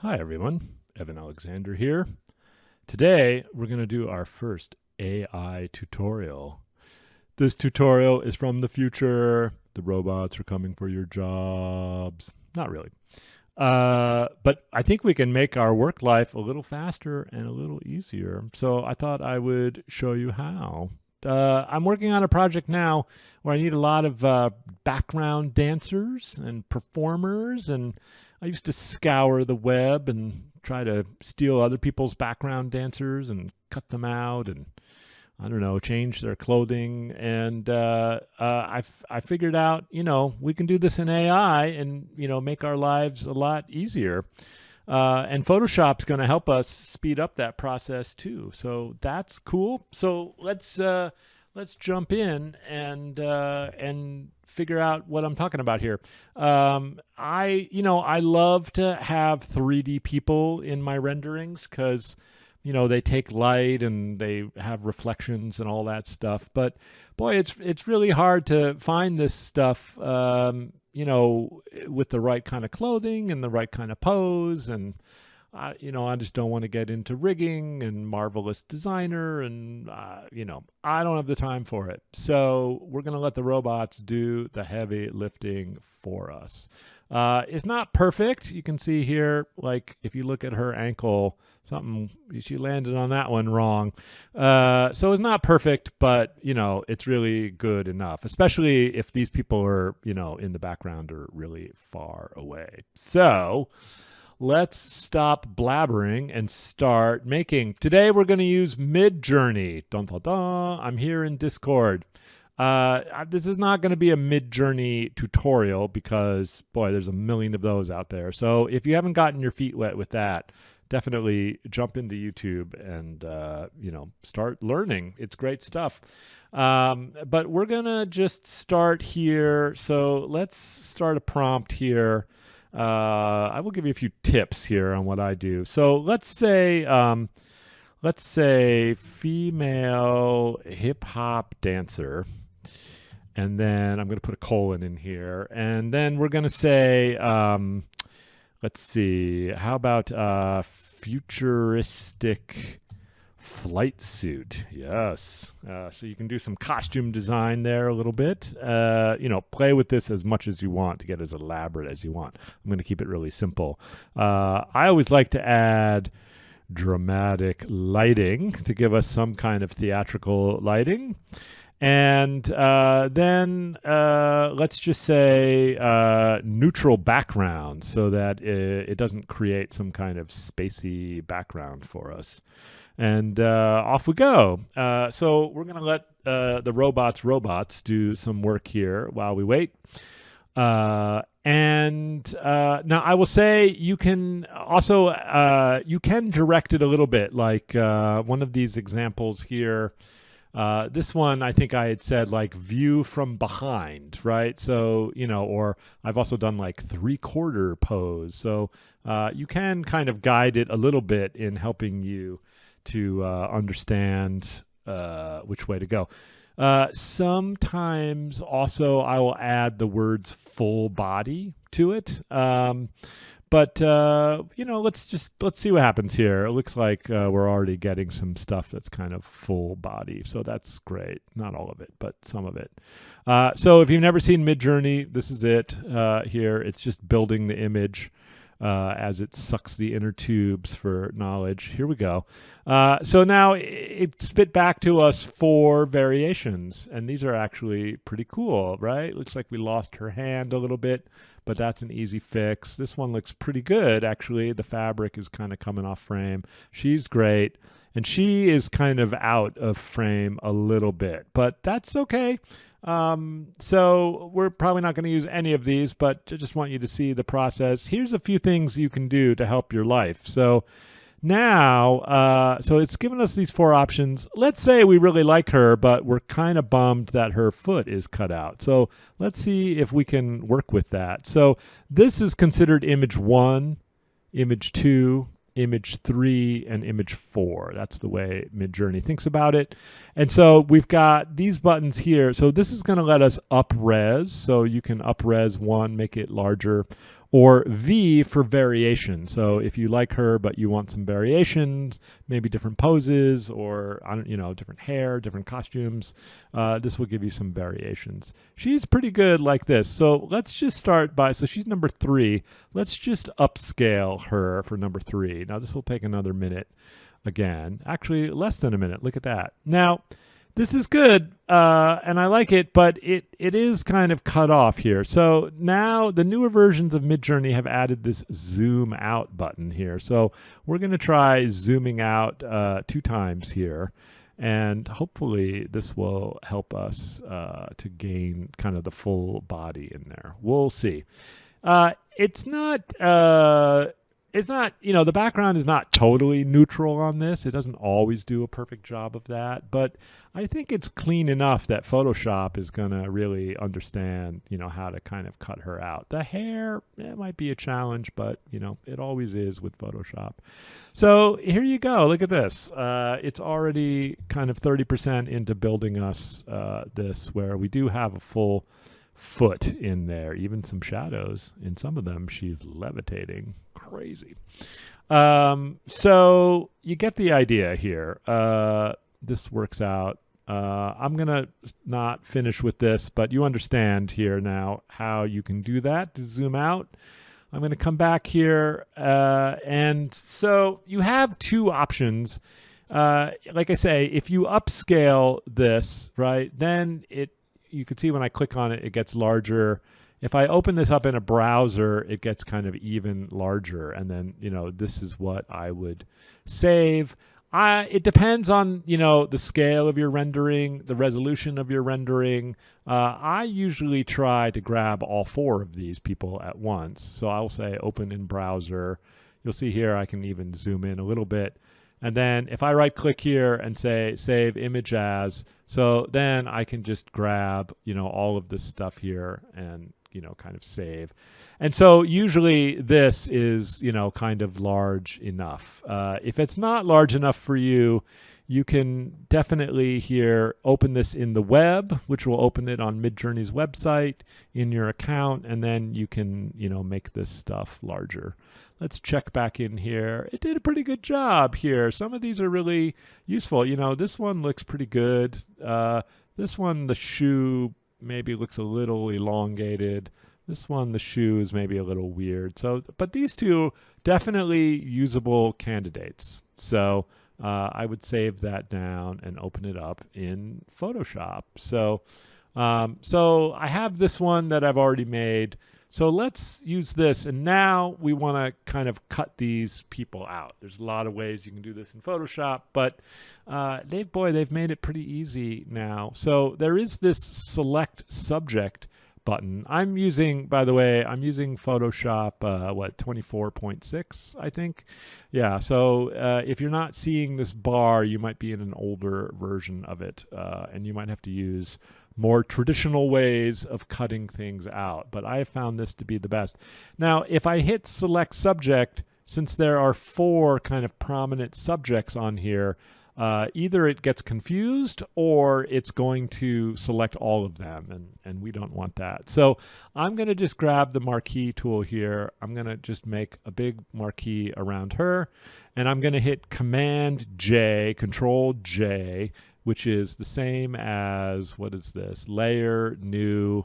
Hi everyone, Evan Alexander here. Today we're going to do our first AI tutorial. This tutorial is from the future. The robots are coming for your jobs. Not really. But I think we can make our work life a little faster and a little easier. So I thought I would show you how. I'm working on a project now where I need a lot of background dancers and performers, and I used to scour the web and try to steal other people's background dancers and cut them out and, I don't know, change their clothing. And I figured out, we can do this in AI and, make our lives a lot easier. And Photoshop's going to help us speed up that process too. So that's cool. So let's jump in and figure out what I'm talking about here. I love to have 3D people in my renderings because they take light and they have reflections and all that stuff. But boy, it's really hard to find this stuff, with the right kind of clothing and the right kind of pose. And, I just don't want to get into rigging and marvelous designer. And, I don't have the time for it. So we're going to let the robots do the heavy lifting for us. It's not perfect. You can see here, like if you look at her ankle, she landed on that one wrong. So it's not perfect, but it's really good enough, especially if these people are, in the background or really far away. So let's stop blabbering and start making. Today we're going to use Midjourney. Dun, dun, dun. I'm here in Discord. This is not going to be a Midjourney tutorial because, boy, there's a million of those out there. So if you haven't gotten your feet wet with that, definitely jump into YouTube and, start learning. It's great stuff. But we're going to just start here. So let's start a prompt here. I will give you a few tips here on what I do. So let's say female hip hop dancer. And then I'm going to put a colon in here. And then we're going to say, let's see, how about futuristic flight suit? Yes. So you can do some costume design there a little bit. Play with this as much as you want to get as elaborate as you want. I'm going to keep it really simple. I always like to add dramatic lighting to give us some kind of theatrical lighting. And then let's just say neutral background so that it doesn't create some kind of spacey background for us. And off we go. So we're going to let the robots do some work here while we wait. And now I will say you can also you can direct it a little bit, like one of these examples here. This one, I think I had said like view from behind, right? So, or I've also done like 3/4 pose. So you can kind of guide it a little bit in helping you to understand which way to go. Sometimes also I will add the words full body to it. But let's see what happens here. It looks like we're already getting some stuff that's kind of full body. So that's great. Not all of it, but some of it. So if you've never seen Midjourney, this is it here. It's just building the image as it sucks the inner tubes for knowledge. Here we go. So now it spit back to us 4 variations, and these are actually pretty cool, right? Looks like we lost her hand a little bit, but that's an easy fix. This one looks pretty good, actually. The fabric is kind of coming off frame. She's great, and she is kind of out of frame a little bit, but that's okay. So we're probably not going to use any of these, but I just want you to see the process. Here's a few things you can do to help your life. So now, so it's given us these 4 options. Let's say we really like her, but we're kind of bummed that her foot is cut out. So let's see if we can work with that. So this is considered image 1, image 2, image 3, and image 4. That's the way Midjourney thinks about it. And so we've got these buttons here. So this is going to let us up res. So you can up res one, make it larger, or V for variation. So if you like her, but you want some variations, maybe different poses or, different hair, different costumes, this will give you some variations. She's pretty good like this. So let's just start by, so she's number 3. Let's just upscale her for number 3. Now this will take another minute again. Actually, less than a minute. Look at that. Now, this is good, and I like it, but it is kind of cut off here. So now the newer versions of Midjourney have added this zoom out button here. So we're going to try zooming out 2 times here, and hopefully this will help us to gain kind of the full body in there. We'll see. It's not, the background is not totally neutral on this. It doesn't always do a perfect job of that, but I think it's clean enough that Photoshop is going to really understand, how to kind of cut her out. The hair, it might be a challenge, but, it always is with Photoshop. So here you go. Look at this. It's already kind of 30% into building us this, where we do have a full foot in there, even some shadows. In some of them, she's levitating. Crazy. So you get the idea here. This works out. I'm going to not finish with this, but you understand here now how you can do that to zoom out. I'm going to come back here. And so you have 2 options. Like I say, if you upscale this, right, then you can see when I click on it, it gets larger. If I open this up in a browser, it gets kind of even larger. And then, this is what I would save. It depends on, the scale of your rendering, the resolution of your rendering. I usually try to grab all 4 of these people at once. So I'll say open in browser. You'll see here I can even zoom in a little bit. And then if I right click here and say save image as, so then I can just grab, all of this stuff here and, kind of save. And so usually this is, kind of large enough. If it's not large enough for you, you can definitely here open this in the web, which will open it on Midjourney's website in your account, and then you can, make this stuff larger. Let's check back in here. It did a pretty good job here. Some of these are really useful. This one looks pretty good. This one, the shoe maybe looks a little elongated. This one, the shoe is maybe a little weird. So, but these 2 definitely usable candidates. So I would save that down and open it up in Photoshop. So I have this one that I've already made. So let's use this. And now we want to kind of cut these people out. There's a lot of ways you can do this in Photoshop, but they've made it pretty easy now. So there is this select subject button. I'm using, by the way, Photoshop, 24.6, I think. Yeah, so if you're not seeing this bar, you might be in an older version of it, and you might have to use more traditional ways of cutting things out. But I have found this to be the best. Now, if I hit select subject, since there are 4 kind of prominent subjects on here, either it gets confused or it's going to select all of them, and we don't want that. So I'm going to just grab the marquee tool here. I'm going to just make a big marquee around her, and I'm going to hit Command J, Control J, which is the same as, what is this? Layer, new,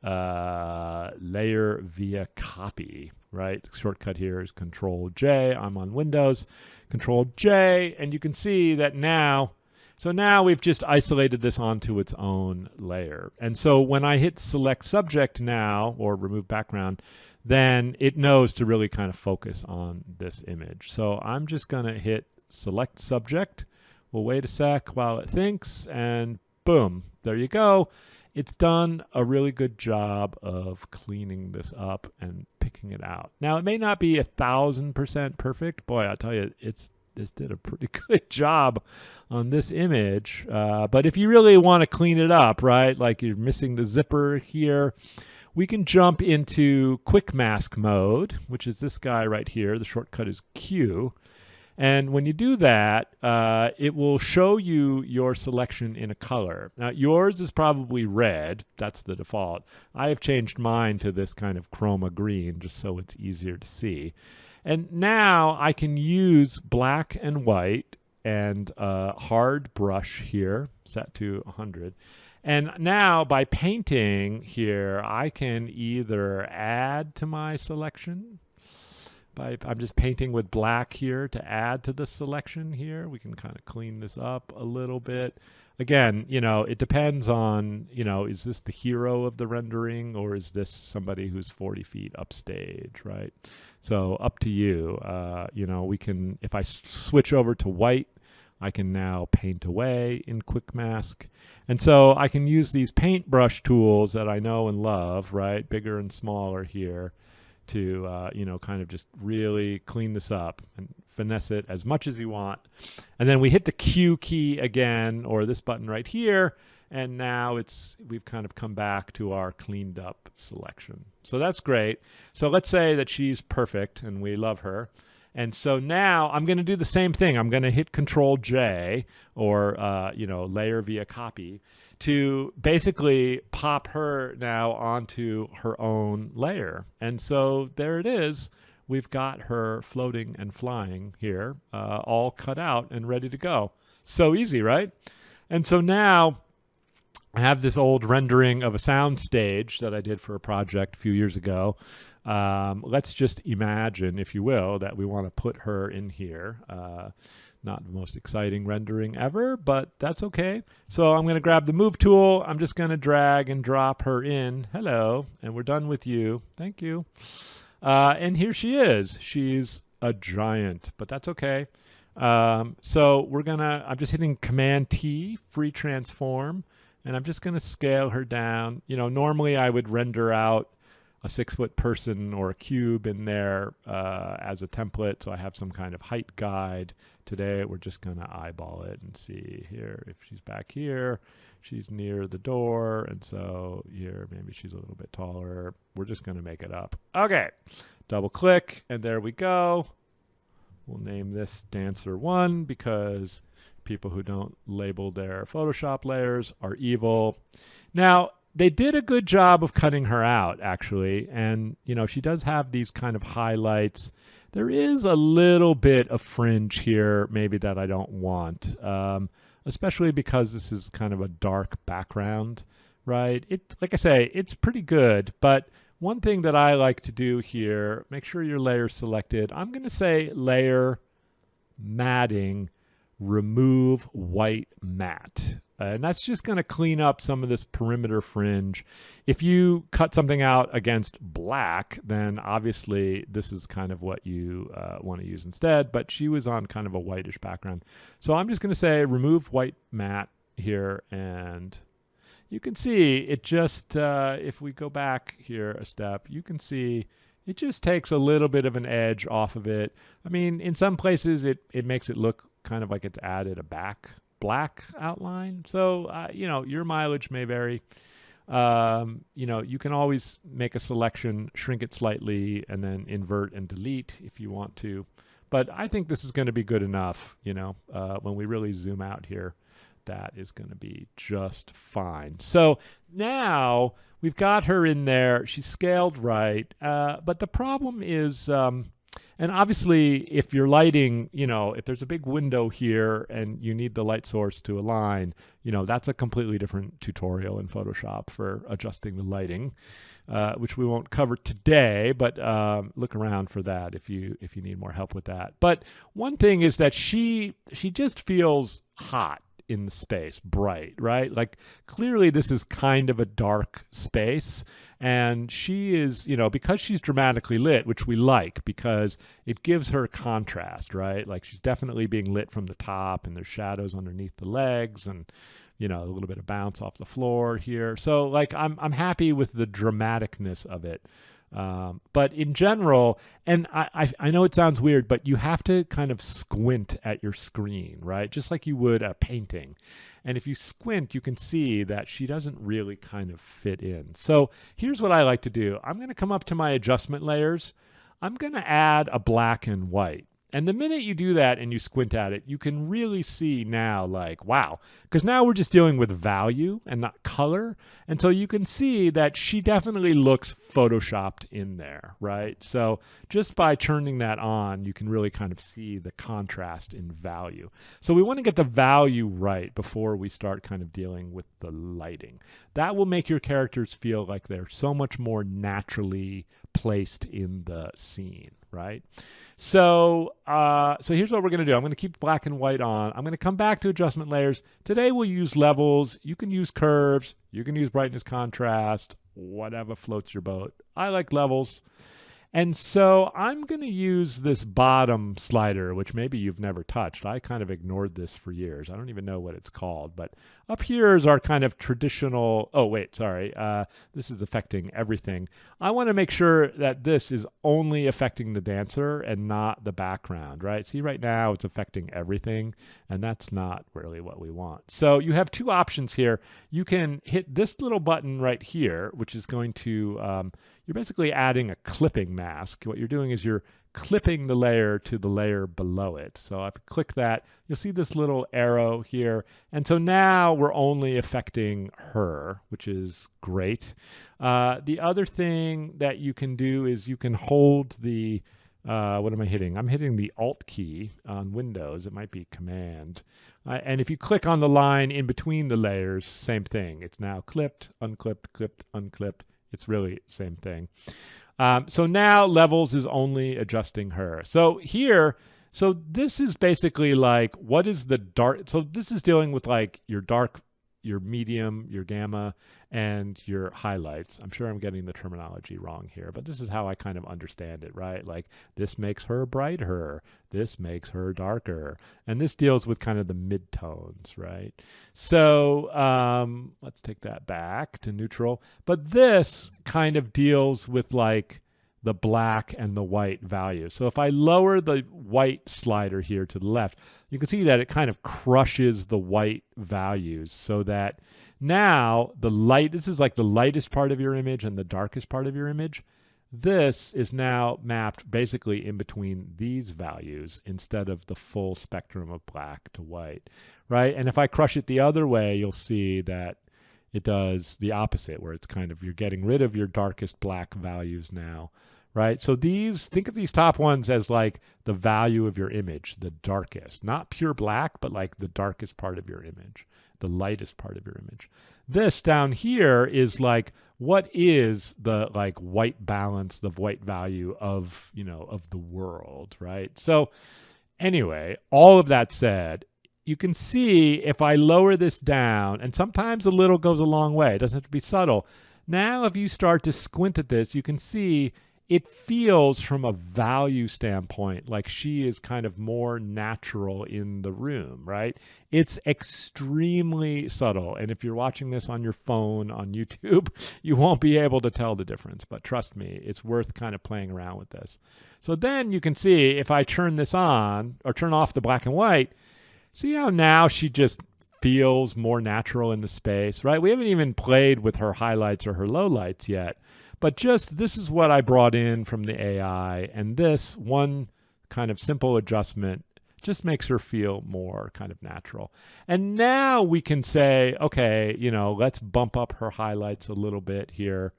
layer via copy, right? The shortcut here is Control J. I'm on Windows. Control J, and you can see that now, so now we've just isolated this onto its own layer. And so when I hit select subject now, or remove background, then it knows to really kind of focus on this image. So I'm just going to hit select subject. We'll wait a sec while it thinks, and boom, there you go. It's done a really good job of cleaning this up and picking it out. Now, it may not be 1,000% perfect. Boy, I'll tell you, this did a pretty good job on this image. But if you really want to clean it up, right, like you're missing the zipper here, we can jump into quick mask mode, which is this guy right here. The shortcut is Q. And when you do that, it will show you your selection in a color. Now, yours is probably red. That's the default. I have changed mine to this kind of chroma green just so it's easier to see. And now I can use black and white and hard brush here, set to 100. And now by painting here, I can either add to my selection. I'm just painting with black here to add to the selection here. We can kind of clean this up a little bit. Again, it depends on, is this the hero of the rendering or is this somebody who's 40 feet upstage, right? So up to you. We can, if I switch over to white, I can now paint away in Quick Mask. And so I can use these paintbrush tools that I know and love, right? Bigger and smaller here to, kind of just really clean this up and finesse it as much as you want. And then we hit the Q key again, or this button right here. And now we've kind of come back to our cleaned up selection. So that's great. So let's say that she's perfect and we love her. And so now I'm going to do the same thing. I'm going to hit Control J or, layer via copy to basically pop her now onto her own layer. And so there it is. We've got her floating and flying here, all cut out and ready to go. So easy, right? And so now I have this old rendering of a sound stage that I did for a project a few years ago. Let's just imagine, if you will, that we want to put her in here. Not the most exciting rendering ever, but that's okay. So I'm going to grab the move tool. I'm just going to drag and drop her in. Hello. And we're done with you. Thank you. And here she is. She's a giant, but that's okay. So I'm just hitting Command T, free transform, and I'm just going to scale her down. Normally I would render out a 6-foot person or a cube in there as a template. So I have some kind of height guide. Today, we're just going to eyeball it and see here. If she's back here, she's near the door. And so here, maybe she's a little bit taller. We're just going to make it up. Okay, double click, and there we go. We'll name this Dancer 1 because people who don't label their Photoshop layers are evil. Now, they did a good job of cutting her out, actually. And, she does have these kind of highlights. There is a little bit of fringe here, maybe that I don't want, especially because this is kind of a dark background, right? Like I say, it's pretty good. But one thing that I like to do here, make sure your layer's selected. I'm going to say layer, matting, remove white matte. And that's just going to clean up some of this perimeter fringe. If you cut something out against black, then obviously this is kind of what you want to use instead. But she was on kind of a whitish background. So I'm just going to say remove white matte here. And you can see it just, if we go back here a step, you can see it just takes a little bit of an edge off of it. I mean, in some places it makes it look kind of like it's added a black outline. So, your mileage may vary. You can always make a selection, shrink it slightly, and then invert and delete if you want to. But I think this is going to be good enough, when we really zoom out here, that is going to be just fine. So now we've got her in there. She's scaled right. But the problem is, and obviously, if you're lighting, if there's a big window here and you need the light source to align, that's a completely different tutorial in Photoshop for adjusting the lighting, which we won't cover today, but look around for that if you need more help with that. But one thing is that she just feels hot in the space, bright, right? Like clearly this is kind of a dark space, and she is, because she's dramatically lit, which we like because it gives her contrast, right? Like she's definitely being lit from the top, and there's shadows underneath the legs, and a little bit of bounce off the floor here. So like I'm happy with the dramaticness of it. But in general, and I know it sounds weird, but you have to kind of squint at your screen, right? Just like you would a painting. And if you squint, you can see that she doesn't really kind of fit in. So here's what I like to do. I'm going to come up to my adjustment layers. I'm going to add a black and white. And the minute you do that and you squint at it, you can really see now, like, wow, because now we're just dealing with value and not color. And so you can see that she definitely looks photoshopped in there, right? So just by turning that on, you can really kind of see the contrast in value. So we want to get the value right before we start kind of dealing with the lighting. That will make your characters feel like they're so much more naturally placed in the scene, right? So here's what we're going to do. I'm going to keep black and white on. I'm going to come back to adjustment layers. Today we'll use levels. You can use curves. You can use brightness, contrast, whatever floats your boat. I like levels. And so I'm going to use this bottom slider, which maybe you've never touched. I kind of ignored this for years. I don't even know what it's called. But up here is our kind of traditional, oh, wait, sorry. This is affecting everything. I want to make sure that this is only affecting the dancer and not the background, right? See, right now it's affecting everything, and that's not really what we want. So you have two options here. You can hit this little button right here, which is going to, you're basically adding a clipping mask. What you're doing is you're clipping the layer to the layer below it. So if you click that, you'll see this little arrow here. And so now we're only affecting her, which is great. The other thing that you can do is you can hold the, what am I hitting? I'm hitting the Alt key on Windows. It might be Command. And if you click on the line in between the layers, same thing. It's now clipped, unclipped, clipped, unclipped. It's really the same thing. So now levels is only adjusting her. So here, so this is basically like, what is the dark? So this is dealing with like your dark, your medium, your gamma, and your highlights. I'm sure I'm getting the terminology wrong here, but this is how I kind of understand it, right? Like this makes her brighter, this makes her darker, and this deals with kind of the midtones, right? So let's take that back to neutral. But this kind of deals with like the black and the white value. So if I lower the white slider here to the left, you can see that it kind of crushes the white values so that now the light, this is like the lightest part of your image and the darkest part of your image. This is now mapped basically in between these values instead of the full spectrum of black to white, right? And if I crush it the other way, you'll see that it does the opposite, where it's kind of, you're getting rid of your darkest black values now, right? So these, think of these top ones as like the value of your image, the darkest, not pure black, but like the darkest part of your image, the lightest part of your image. This down here is like, what is the like white balance, the white value of, you know, of the world, right? So anyway, all of that said, you can see if I lower this down, and sometimes a little goes a long way. It doesn't have to be subtle. Now, if you start to squint at this, you can see it feels from a value standpoint like she is kind of more natural in the room, right? It's extremely subtle. And if you're watching this on your phone, on YouTube, you won't be able to tell the difference. But trust me, it's worth kind of playing around with this. So then you can see if I turn this on or turn off the black and white, see how now she just feels more natural in the space, right? We haven't even played with her highlights or her lowlights yet, but just this is what I brought in from the AI, and this one kind of simple adjustment just makes her feel more kind of natural. And now we can say, okay, you know, let's bump up her highlights a little bit here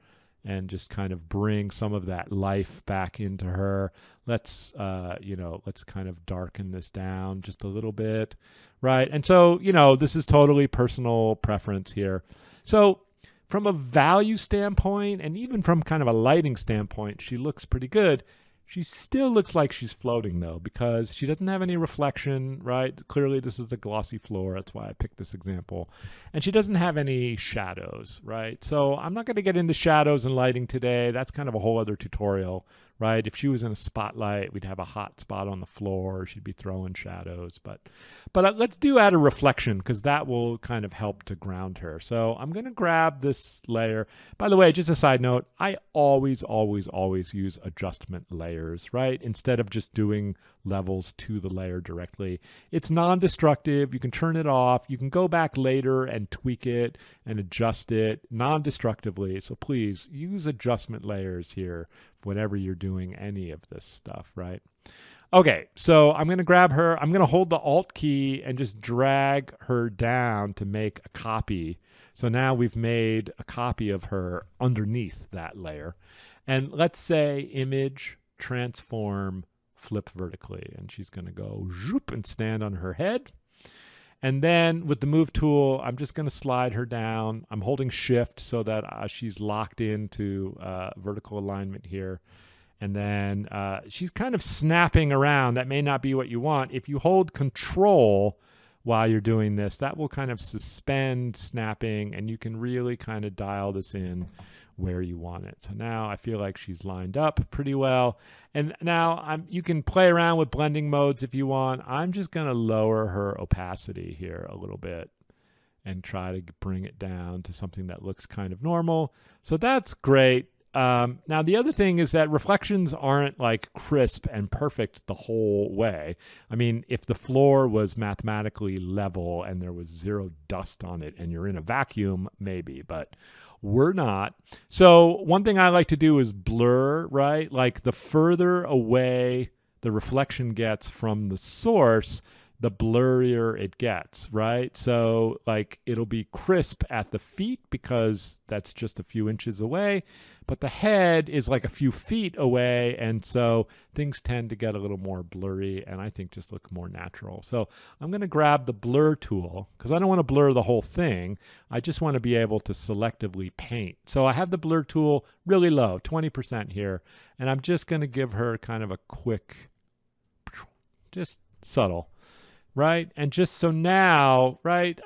and just kind of bring some of that life back into her. Let's, you know, let's kind of darken this down just a little bit, right? And so, you know, this is totally personal preference here. So from a value standpoint, and even from kind of a lighting standpoint, she looks pretty good. She still looks like she's floating though, because she doesn't have any reflection, right? Clearly this is a glossy floor. That's why I picked this example. And she doesn't have any shadows, right? So I'm not going to get into shadows and lighting today. That's kind of a whole other tutorial, right? If she was in a spotlight, we'd have a hot spot on the floor. She'd be throwing shadows. But let's add a reflection, because that will kind of help to ground her. So I'm going to grab this layer. By the way, just a side note, I always use adjustment layers, right? Instead of just doing levels to the layer directly. It's non-destructive. You can turn it off. You can go back later and tweak it and adjust it non-destructively. So please use adjustment layers here whenever you're doing any of this stuff, right? Okay, so I'm going to grab her. I'm going to hold the Alt key and just drag her down to make a copy. So now we've made a copy of her underneath that layer. And let's say image, transform, flip vertically. And she's going to go zoop and stand on her head. And then with the move tool, I'm just going to slide her down. I'm holding shift so that she's locked into vertical alignment here. And then she's kind of snapping around. That may not be what you want. If you hold control while you're doing this, that will kind of suspend snapping, and you can really kind of dial this in where you want it. So now I feel like she's lined up pretty well. And now you can play around with blending modes if you want. I'm just going to lower her opacity here a little bit and try to bring it down to something that looks kind of normal. So that's great. Now, the other thing is that reflections aren't like crisp and perfect the whole way. I mean, if the floor was mathematically level and there was zero dust on it and you're in a vacuum, maybe, but we're not. So one thing I like to do is blur, right? Like the further away the reflection gets from the source, the blurrier it gets, right? So like it'll be crisp at the feet because that's just a few inches away, but the head is like a few feet away, and so things tend to get a little more blurry and I think just look more natural. So I'm going to grab the blur tool because I don't want to blur the whole thing. I just want to be able to selectively paint. So I have the blur tool really low, 20% here, and I'm just going to give her kind of a quick, just subtle. Right? And just so now, right,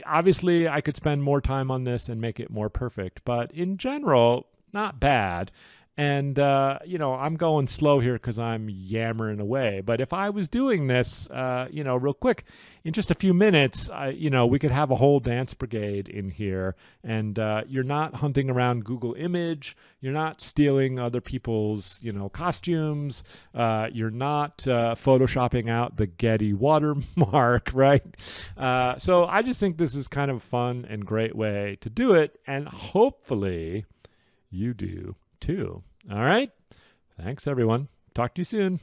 obviously I could spend more time on this and make it more perfect, but in general, not bad. And, I'm going slow here because I'm yammering away. But if I was doing this, real quick, in just a few minutes, we could have a whole dance brigade in here. And you're not hunting around Google Image. You're not stealing other people's, costumes. You're not photoshopping out the Getty watermark, right? So I just think this is kind of a fun and great way to do it. And hopefully you do too. All right. Thanks, everyone. Talk to you soon.